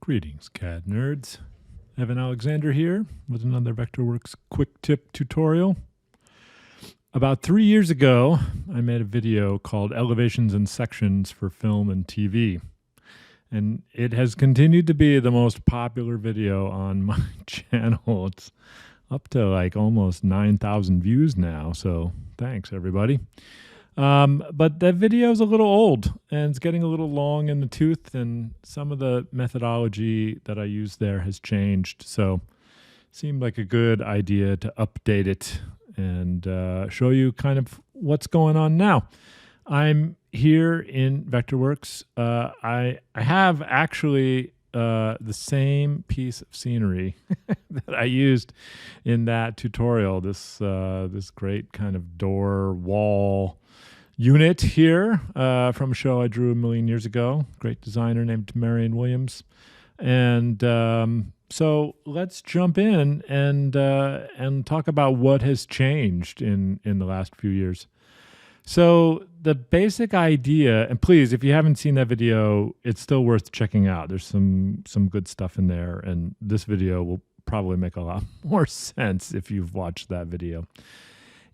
Greetings, CAD nerds. Evan Alexander here with another Vectorworks quick tip tutorial. About 3 years ago, I made a video called Elevations and Sections for Film and TV. And it has continued to be the most popular video on my channel. It's up to like almost 9,000 views now, so thanks everybody. But that video is a little old and it's getting a little long in the tooth, and some of the methodology that I used there has changed. So it seemed like a good idea to update it and show you kind of what's going on now. I'm here in Vectorworks. I have actually the same piece of scenery that I used in that tutorial. This great kind of door wall unit here from a show I drew a million years ago. Great designer named Marion Williams. And so let's jump in and talk about what has changed in the last few years. So the basic idea, and please, if you haven't seen that video, it's still worth checking out. There's some good stuff in there, and this video will probably make a lot more sense if you've watched that video.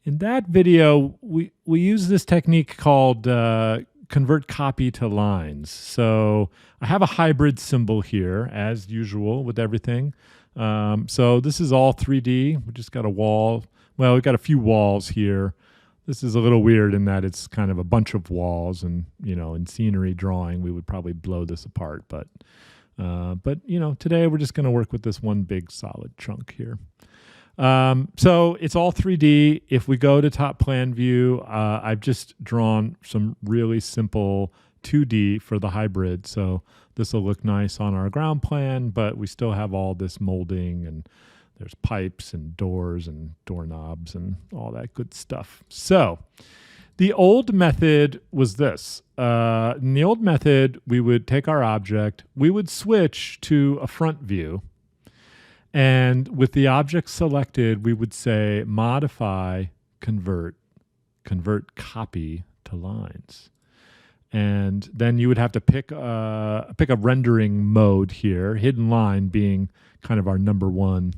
In that video, we use this technique called convert copy to lines. So I have a hybrid symbol here, as usual with everything. So this is all 3D. We just got a wall. Well, we've got a few walls here. This is a little weird in that it's kind of a bunch of walls, and in scenery drawing we would probably blow this apart. But today we're just going to work with this one big solid chunk here. So it's all 3D. If we go to top plan view, I've just drawn some really simple 2D for the hybrid. So this will look nice on our ground plan, but we still have all this molding, and there's pipes and doors and doorknobs and all that good stuff. So the old method was this. In the old method, we would take our object, we would switch to a front view, and with the object selected, we would say modify, convert copy to lines. And then you would have to pick a rendering mode here, hidden line being kind of our number one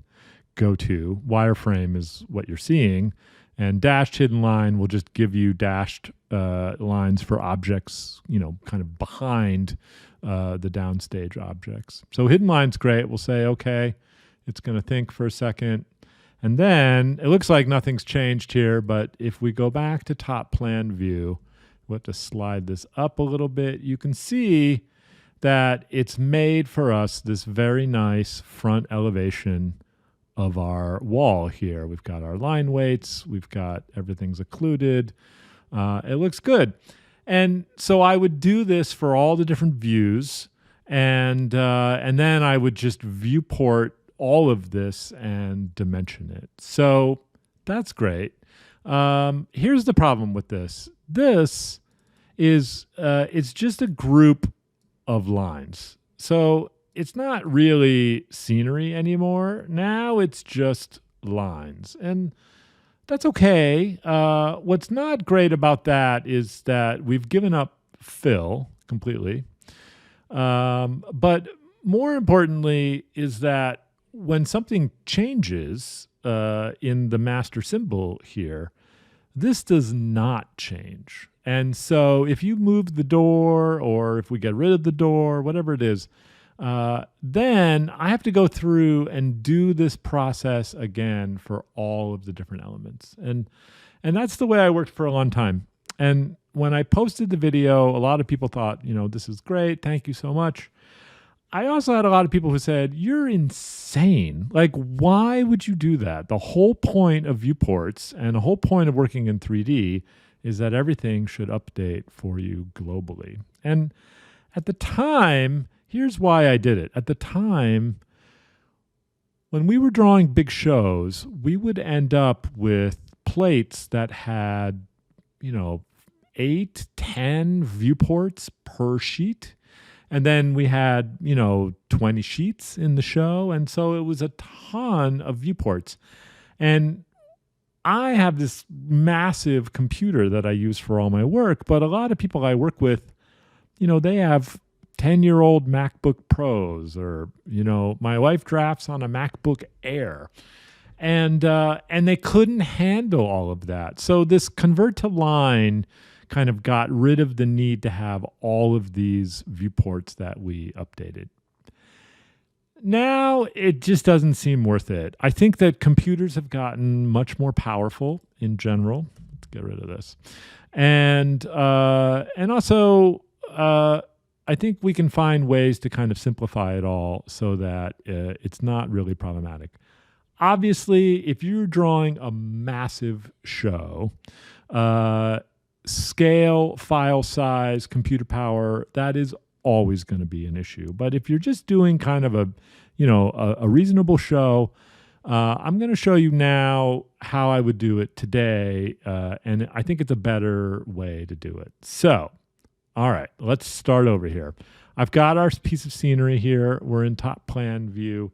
go-to. Wireframe is what you're seeing, and dashed hidden line will just give you dashed lines for objects, kind of behind the downstage objects. So hidden line's great. We'll say, okay, it's going to think for a second. And then it looks like nothing's changed here, but if we go back to top plan view, we'll have to slide this up a little bit. You can see that it's made for us this very nice front elevation of our wall here. We've got our line weights, we've got everything's occluded. It looks good. And so I would do this for all the different views, and then I would just viewport all of this and dimension it. So that's great. Here's the problem with this. This is it's just a group of lines. So it's not really scenery anymore. Now it's just lines, and that's okay. What's not great about that is that we've given up fill completely. But more importantly is that when something changes in the master symbol here, this does not change. And so if you move the door, or if we get rid of the door, whatever it is, then I have to go through and do this process again for all of the different elements. And that's the way I worked for a long time. And when I posted the video, a lot of people thought, this is great. Thank you so much. I also had a lot of people who said, you're insane. Like, why would you do that? The whole point of viewports and the whole point of working in 3D is that everything should update for you globally. And at the time, here's why I did it. At the time, when we were drawing big shows, we would end up with plates that had, 8, 10 viewports per sheet. And then we had, 20 sheets in the show. And so it was a ton of viewports. And I have this massive computer that I use for all my work, but a lot of people I work with, they have 10-year-old MacBook Pros, or, my wife drafts on a MacBook Air. And they couldn't handle all of that. So this convert to line kind of got rid of the need to have all of these viewports that we updated. Now it just doesn't seem worth it. I think that computers have gotten much more powerful in general. Let's get rid of this. And also, I think we can find ways to kind of simplify it all so that it's not really problematic. Obviously, if you're drawing a massive show, scale, file size, computer power, that is always going to be an issue. But if you're just doing kind of a reasonable show, I'm going to show you now how I would do it today, and I think it's a better way to do it. So, all right, let's start over here. I've got our piece of scenery here. We're in top plan view.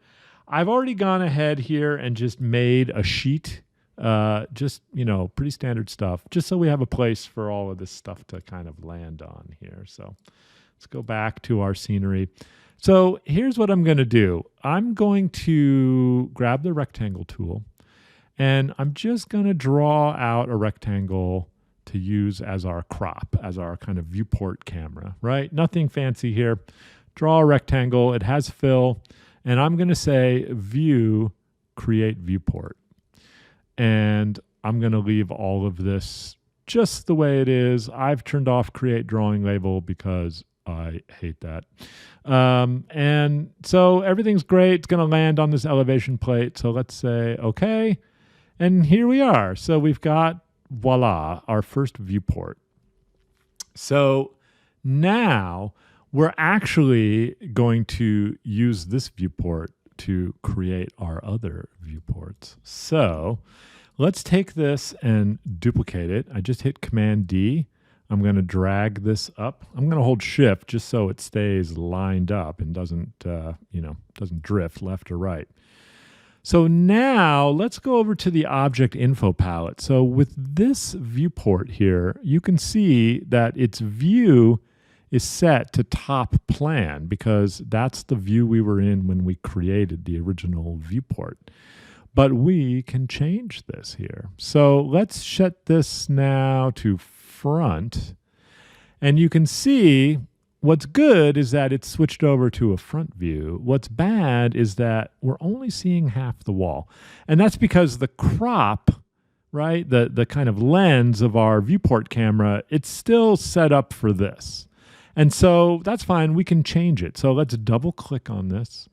I've already gone ahead here and just made a sheet, pretty standard stuff, just so we have a place for all of this stuff to kind of land on here. So let's go back to our scenery. So here's what I'm going to do. I'm going to grab the rectangle tool, and I'm just going to draw out a rectangle to use as our crop, as our kind of viewport camera, right? Nothing fancy here. Draw a rectangle. It has fill. And I'm going to say view, create viewport. And I'm going to leave all of this just the way it is. I've turned off create drawing label because I hate that. And so everything's great. It's going to land on this elevation plate. So let's say okay. And here we are. So we've got, voila, our first viewport. So now we're actually going to use this viewport to create our other viewports. So let's take this and duplicate it. I just hit Command D. I'm going to drag this up. I'm going to hold Shift just so it stays lined up and doesn't drift left or right. So now let's go over to the object info palette. So with this viewport here, you can see that its view is set to top plan because that's the view we were in when we created the original viewport. But we can change this here. So let's set this now to front. And you can see what's good is that it's switched over to a front view. What's bad is that we're only seeing half the wall. And that's because the crop, right, the kind of lens of our viewport camera, it's still set up for this. And so that's fine. We can change it. So let's double click on this.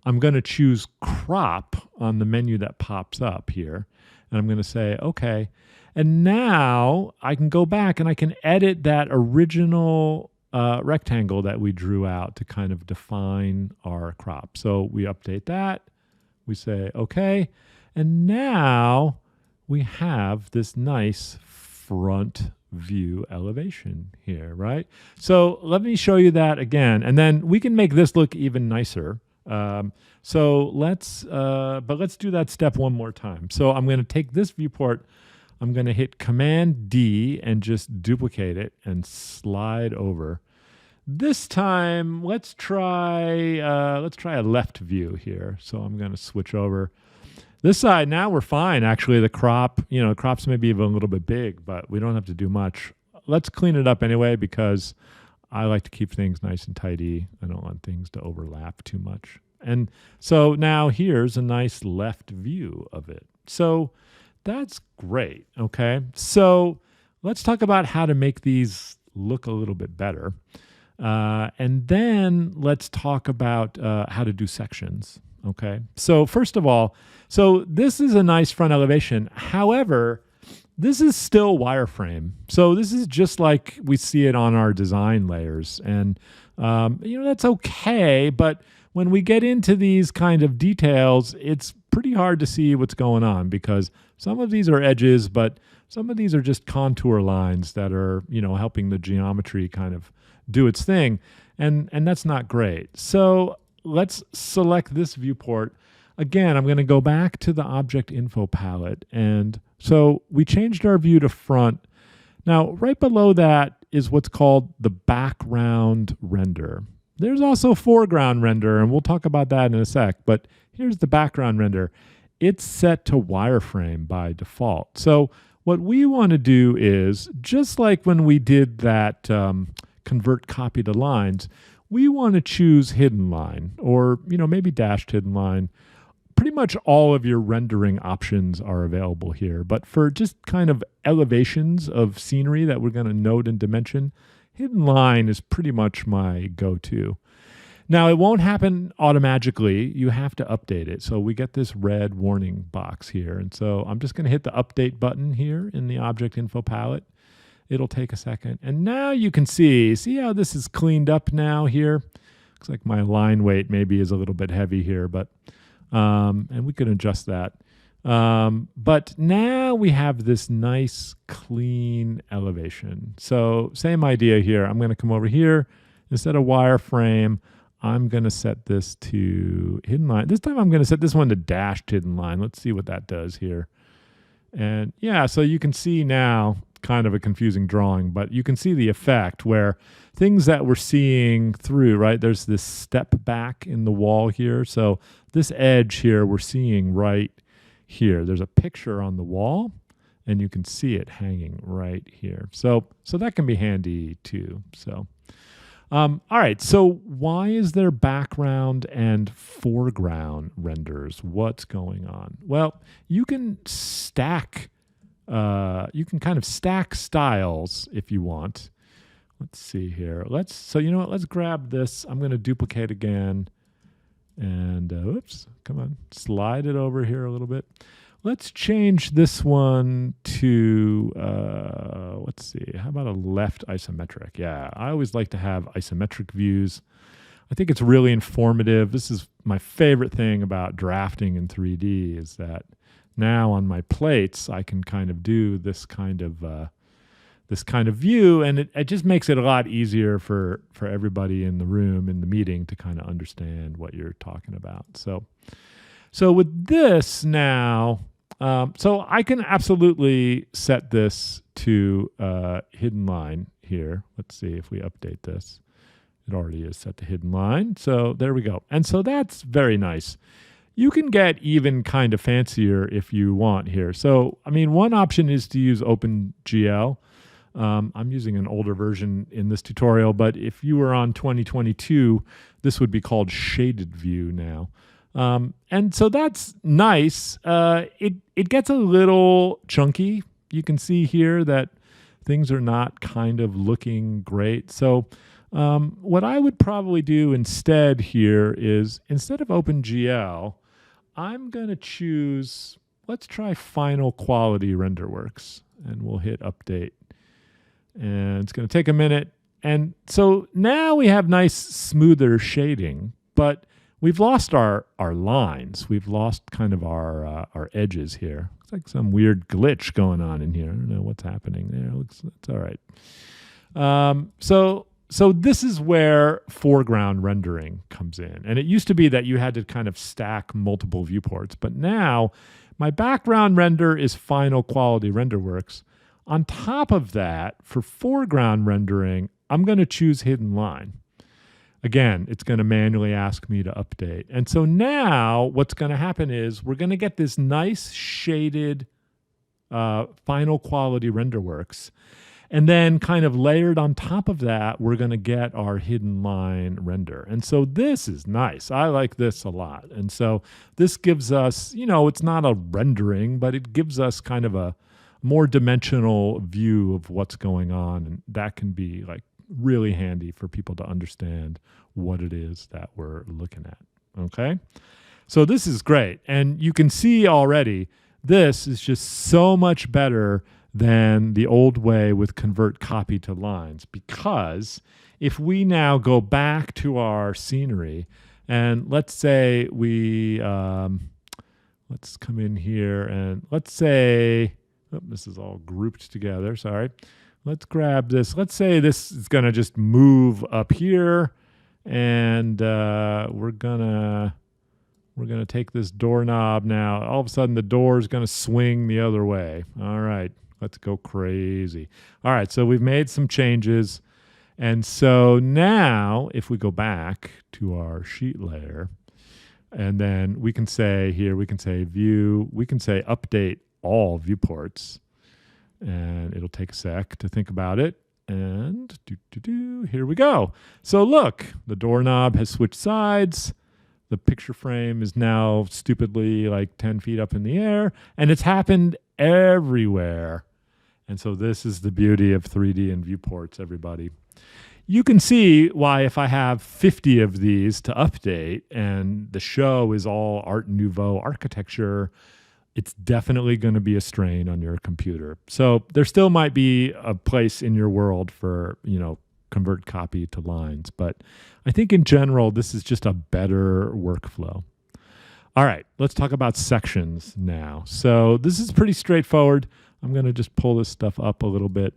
I'm going to choose crop on the menu that pops up here. And I'm going to say, okay. And now I can go back and I can edit that original rectangle that we drew out to kind of define our crop. So we update that. We say, okay. And now we have this nice front view elevation here, right? So let me show you that again, and then we can make this look even nicer. So let's do that step one more time. So I'm going to take this viewport, I'm going to hit Command D and just duplicate it and slide over. This time, let's try a left view here. So I'm going to switch over. This side, now we're fine. Actually, the crops may be even a little bit big, but we don't have to do much. Let's clean it up anyway because I like to keep things nice and tidy. I don't want things to overlap too much. And so now here's a nice left view of it. So that's great, okay? So let's talk about how to make these look a little bit better. And then let's talk about how to do sections. Okay, so first of all, so this is a nice front elevation. However, this is still wireframe. So this is just like we see it on our design layers. And, that's okay. But when we get into these kind of details, it's pretty hard to see what's going on because some of these are edges, but some of these are just contour lines that are, helping the geometry kind of do its thing. And that's not great. So let's select this viewport. Again, I'm going to go back to the object info palette. And so we changed our view to front. Now, right below that is what's called the background render. There's also foreground render, and we'll talk about that in a sec. But here's the background render. It's set to wireframe by default. So what we want to do is, just like when we did that convert copy to lines, we want to choose hidden line, or maybe dashed hidden line. Pretty much all of your rendering options are available here. But for just kind of elevations of scenery that we're going to note and dimension, hidden line is pretty much my go-to. Now, it won't happen automatically. You have to update it. So we get this red warning box here. And so I'm just going to hit the update button here in the object info palette. It'll take a second. And now you can see how this is cleaned up now here. Looks like my line weight maybe is a little bit heavy here, but and we can adjust that. But now we have this nice clean elevation. So same idea here. I'm going to come over here. Instead of wireframe, I'm going to set this to hidden line. This time I'm going to set this one to dashed hidden line. Let's see what that does here. And yeah, so you can see now, kind of a confusing drawing, but you can see the effect where things that we're seeing through, right? There's this step back in the wall here. So this edge here we're seeing right here. There's a picture on the wall and you can see it hanging right here. So that can be handy too. So all right, so why is there background and foreground renders? What's going on? Well, you can stack, you can kind of stack styles if you want. Let's see here. So you know what? Let's grab this. I'm going to duplicate again. And oops, come on, slide it over here a little bit. Let's change this one to, let's see, how about a left isometric? Yeah, I always like to have isometric views. I think it's really informative. This is my favorite thing about drafting in 3D is that now on my plates, I can kind of do this kind of view, and it just makes it a lot easier for everybody in the room, in the meeting, to kind of understand what you're talking about. So with this now, so I can absolutely set this to hidden line here. Let's see if we update this. It already is set to hidden line. So there we go. And so that's very nice. You can get even kind of fancier if you want here. So, I mean, one option is to use OpenGL. I'm using an older version in this tutorial, but if you were on 2022, this would be called Shaded View now. And so that's nice. It gets a little chunky. You can see here that things are not kind of looking great. So what I would probably do instead here is, instead of OpenGL, I'm going to choose, let's try Final Quality RenderWorks, and we'll hit update. And it's going to take a minute. And so now we have nice, smoother shading, but we've lost our lines. We've lost kind of our edges here. It's like some weird glitch going on in here. I don't know what's happening there. It's all right. So this is where foreground rendering comes in. And it used to be that you had to kind of stack multiple viewports, but now my background render is Final Quality RenderWorks. On top of that, for foreground rendering, I'm going to choose hidden line. Again, it's going to manually ask me to update. And so now what's going to happen is we're going to get this nice shaded Final Quality RenderWorks. And then kind of layered on top of that, we're going to get our hidden line render. And so this is nice. I like this a lot. And so this gives us, it's not a rendering, but it gives us kind of a more dimensional view of what's going on. And that can be like really handy for people to understand what it is that we're looking at. Okay? So this is great. And you can see already, this is just so much better than the old way with convert copy to lines, because if we now go back to our scenery and let's say we, let's come in here and let's say, this is all grouped together, sorry. Let's grab this. Let's say this is going to just move up here, and we're gonna take this doorknob now. All of a sudden the door is going to swing the other way. All right. Let's go crazy. All right, so we've made some changes, And so now if we go back to our sheet layer, and then we can say here, we can say view, we can say update all viewports, and it'll take a sec to think about it. And here we go. So look, the doorknob has switched sides. The picture frame is now stupidly like 10 feet up in the air, and it's happened everywhere. And so this is the beauty of 3D and viewports, everybody. You can see why if I have 50 of these to update and the show is all Art Nouveau architecture, it's definitely going to be a strain on your computer. So there still might be a place in your world for, convert copy to lines. But I think in general, this is just a better workflow. All right, let's talk about sections now. So this is pretty straightforward. I'm going to just pull this stuff up a little bit.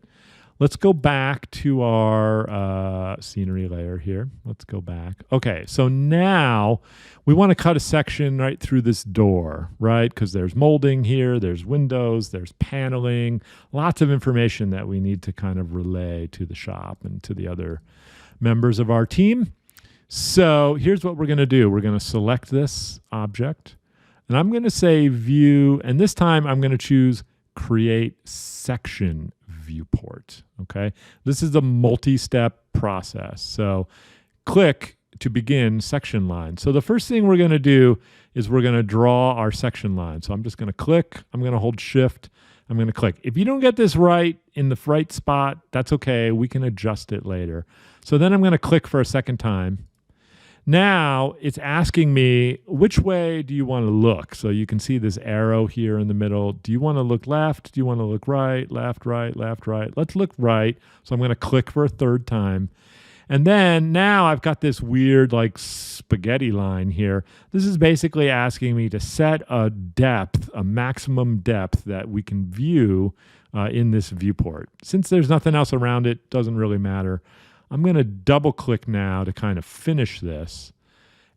Let's go back to our scenery layer here. Let's go back. Okay, so now we want to cut a section right through this door, right? Because there's molding here, there's windows, there's paneling, lots of information that we need to kind of relay to the shop and to the other members of our team. So here's what we're going to do. We're going to select this object, and I'm going to say view, and this time I'm going to choose create section viewport. Okay, this is a multi-step process. So click to begin section line. So the first thing we're going to do is we're going to draw our section line. So I'm just going to click, I'm going to hold shift, I'm going to click. If you don't get this right in the right spot, that's okay. We can adjust it later. So then I'm going to click for a second time. Now it's asking me, which way do you want to look? So you can see this arrow here in the middle. Do you want to look left? Do you want to look right? Left, right, left, right. Let's look right. So I'm going to click for a third time. And then now I've got this weird like spaghetti line here. This is basically asking me to set a depth, a maximum depth that we can view in this viewport. Since there's nothing else around it, doesn't really matter. I'm going to double click now to kind of finish this.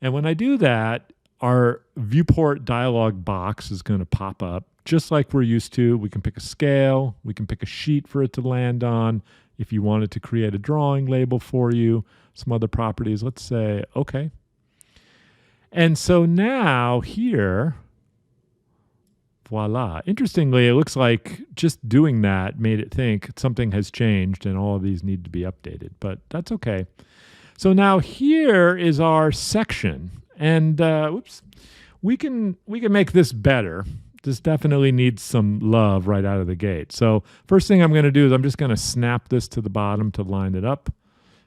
And when I do that, our viewport dialog box is going to pop up just like we're used to. We can pick a scale. We can pick a sheet for it to land on. If you wanted to create a drawing label for you, some other properties, let's say, okay. And so now here, voila. Interestingly, it looks like just doing that made it think something has changed and all of these need to be updated, but that's okay. So now here is our section, and we can make this better. This definitely needs some love right out of the gate. So first thing I'm going to do is I'm just going to snap this to the bottom to line it up,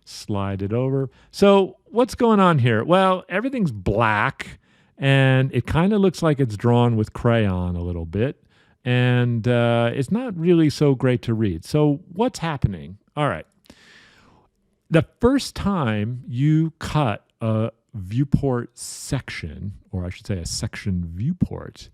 slide it over. So what's going on here? Well, everything's black. And it kind of looks like it's drawn with crayon a little bit. And it's not really so great to read. So what's happening? All right. The first time you cut a viewport section, or I should say a section viewport,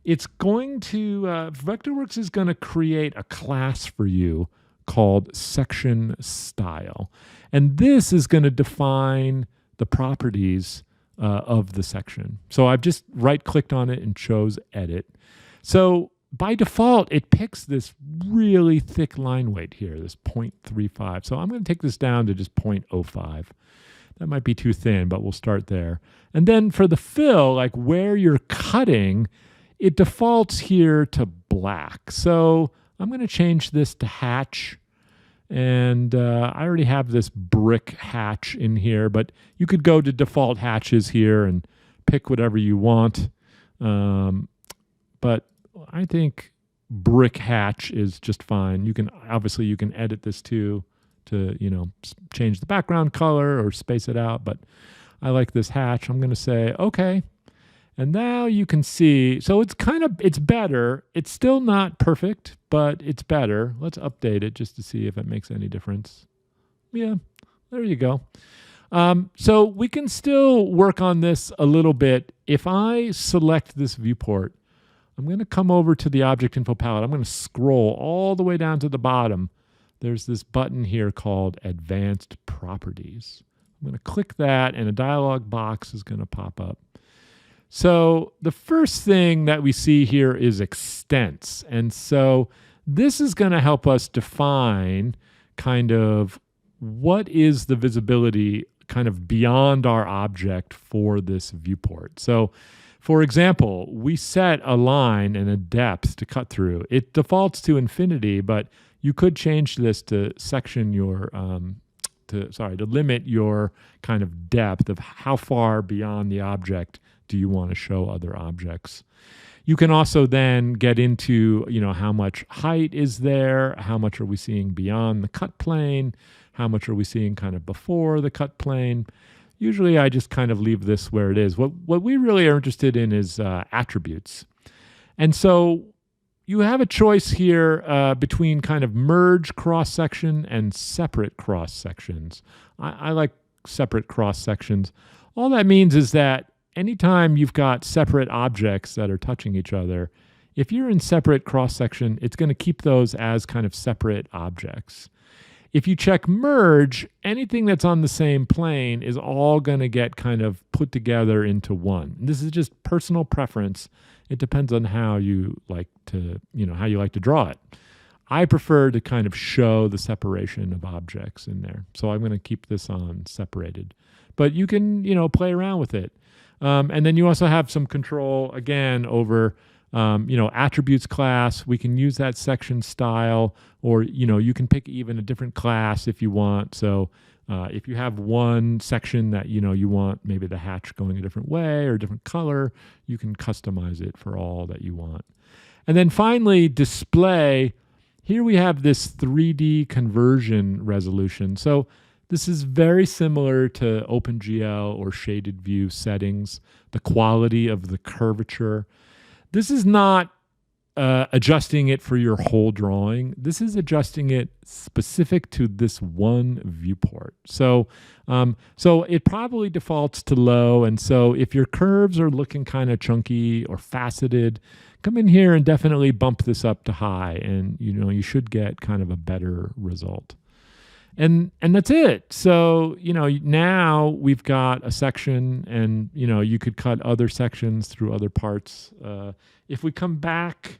it's going to, Vectorworks is going to create a class for you called section style. And this is going to define the properties of the section. So I've just right-clicked on it and chose Edit. So by default, it picks this really thick line weight here, this 0.35. So I'm going to take this down to just 0.05. That might be too thin, but we'll start there. And then for the fill, like where you're cutting, it defaults here to black. So I'm going to change this to hatch. And I already have this brick hatch in here, but you could go to default hatches here and pick whatever you want. But I think brick hatch is just fine. You can obviously you can edit this too to change the background color or space it out. But I like this hatch. I'm going to say okay. And now you can see, so it's better. It's still not perfect, but it's better. Let's update it just to see if it makes any difference. Yeah, there you go. So we can still work on this a little bit. If I select this viewport, I'm going to come over to the Object Info palette. I'm going to scroll all the way down to the bottom. There's this button here called Advanced Properties. I'm going to click that, and a dialog box is going to pop up. So the first thing that we see here is extents. And so this is going to help us define kind of what is the visibility kind of beyond our object for this viewport. So, for example, we set a line and a depth to cut through. It defaults to infinity, but you could change this to section your, to limit your kind of depth of how far beyond the object do you want to show other objects. You can also then get into, how much height is there, how much are we seeing beyond the cut plane, how much are we seeing kind of before the cut plane. Usually I just kind of leave this where it is. What we really are interested in is attributes. And so you have a choice here between kind of merge cross-section and separate cross-sections. I like separate cross-sections. All that means is that anytime you've got separate objects that are touching each other, if you're in separate cross-section, it's going to keep those as kind of separate objects. If you check merge, anything that's on the same plane is all going to get kind of put together into one. This is just personal preference. It depends on how you like to, how you like to draw it. I prefer to kind of show the separation of objects in there. So I'm going to keep this on separated. But you can, play around with it. And then you also have some control, again, over attributes class. We can use that section style, or, you can pick even a different class if you want. So if you have one section that, you want maybe the hatch going a different way or a different color, you can customize it for all that you want. And then finally, display. Here we have this 3D conversion resolution. So this is very similar to OpenGL or shaded view settings, the quality of the curvature. This is not adjusting it for your whole drawing. This is adjusting it specific to this one viewport. So it probably defaults to low. And so if your curves are looking kind of chunky or faceted, come in here and definitely bump this up to high, and you should get kind of a better result. And that's it. So, now we've got a section, and, you could cut other sections through other parts. If we come back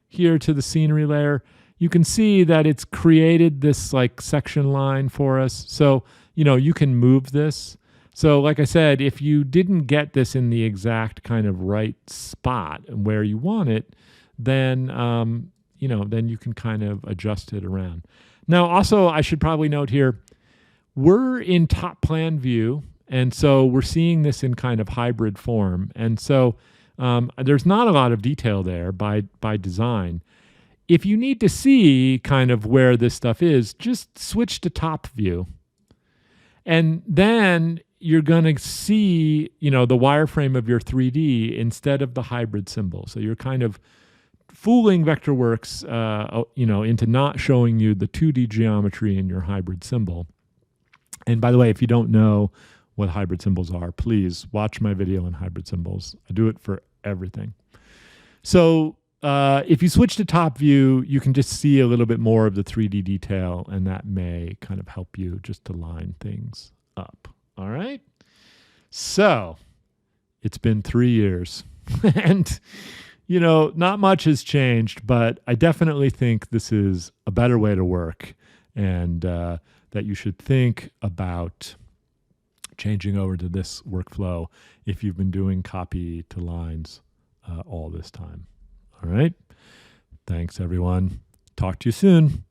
here to the scenery layer, you can see that it's created this like section line for us. So, you can move this. So like I said, if you didn't get this in the exact kind of right spot where you want it, then, then you can kind of adjust it around. Now, also, I should probably note here, we're in top plan view, and so we're seeing this in kind of hybrid form. And so there's not a lot of detail there by design. If you need to see kind of where this stuff is, just switch to top view. And then you're going to see, the wireframe of your 3D instead of the hybrid symbol. So you're kind of fooling Vectorworks, into not showing you the 2D geometry in your hybrid symbol. And by the way, if you don't know what hybrid symbols are, please watch my video on hybrid symbols. I do it for everything. So if you switch to top view, you can just see a little bit more of the 3D detail, and that may kind of help you just to line things up. All right? So it's been 3 years. And not much has changed, but I definitely think this is a better way to work, and that you should think about changing over to this workflow if you've been doing copy to lines all this time. All right. Thanks, everyone. Talk to you soon.